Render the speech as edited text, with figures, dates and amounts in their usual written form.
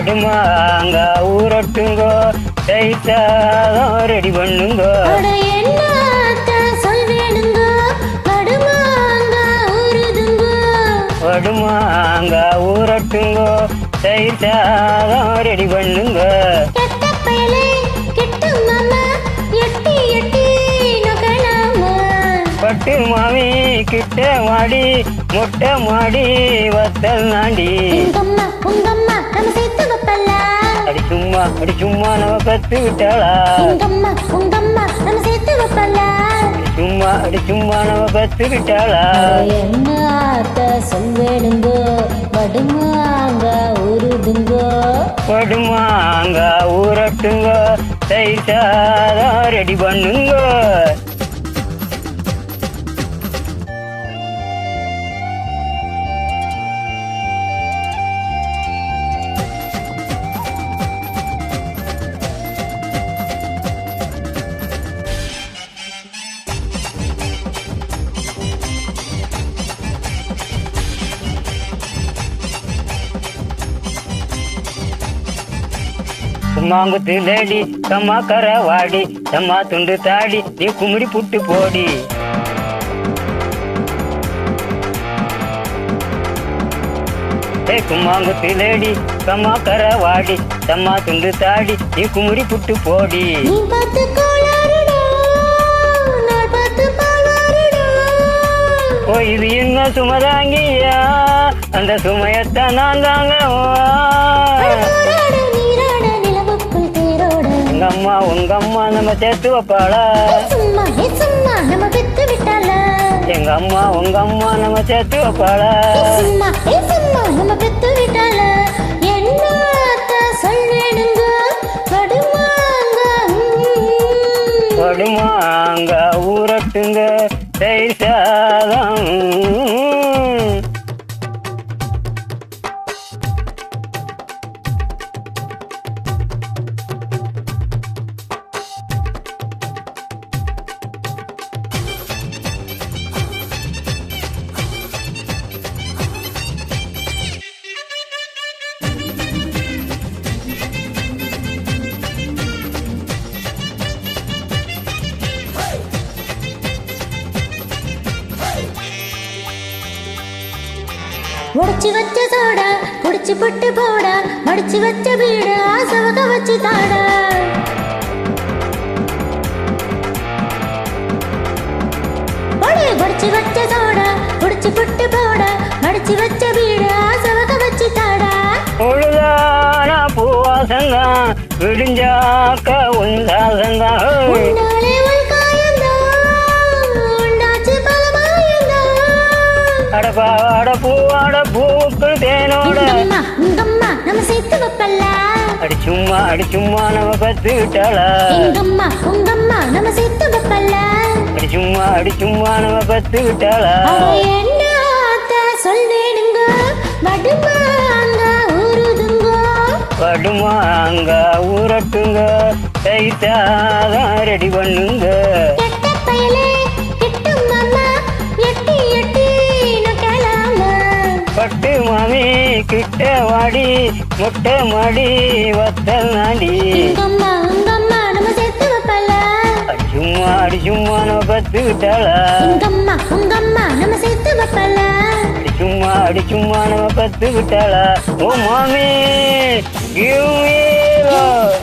படுமாங்க ஊரட்டுங்கோ தைத்தாதான் ready பண்ணுங்கோ. படுமாங்க ஊரட்டுங்கோ தைத்தாதான் ready பண்ணுங்க. பட்டு மாமி கிட்ட மாடி மொட்டை மாடி வத்தல் நாண்டி. அடி சும்மா நம்ம கத்து விட்டாளா. அடி சும்மா நம்ம கத்து விட்டாளா. என்ன சொல்வேணுங்கோ படுமாங்க ஊருதுங்கோ. படுமாங்க ஊரட்டுங்கோ தைத்தாதான் ரெடி பண்ணுங்கோ. கும்மாங்குத்து லேடி கம்மா கரவாடி தம்மா துண்டு தாடி நீ குமுறி புட்டு போடி. கும்மாங்குத்து லேடி கம்மா கரவாடி தம்மா துண்டு தாடி நீ குமுறி புட்டு போடி. ஓ இது என்ன சுமதாங்கியா அந்த சுமையத்தான் நான் தாங்க. உங்க அம்மா நம்ம சேர்த்து வைப்பாளா. எங்க அம்மா உங்க அம்மா நம்ம சேர்த்து வைப்பாளா. படுமாங்க ஊரட்டுங்க தைசாதம். முடிச்சு வச்ச சோடா குடிச்சு புட்டு போடா மடிச்சு வச்ச வீடு ஆசவக வச்சு தாடா. குடிச்சு வச்ச சோடா குடிச்சு புட்டு போடா மடிச்சு வச்ச வீடு ஆசவக வச்சு தாடா. பொழுதானா பூவாசங்கா விடிஞ்சாக்க உண்டாசங்கா. அடப்பாட பூவாட பூக்கள் தேனோட. அடி சும்மா நம்ம கத்து விட்டாளா. அடி சும்மா நம்ம கத்து விட்டாளா. படுமாங்க ஊரட்டுங்க தைத்தாதான் ரெடி பண்ணுங்க. பட்டு மாமி கிட்ட வாடி மொட்டை மாடி வத்தல் நாண்டி. அடி சும்மா நம்ம கத்து விட்டாளா. அடி சும்மா நம்ம கத்து விட்டாளா. ஓ மாமி give me love.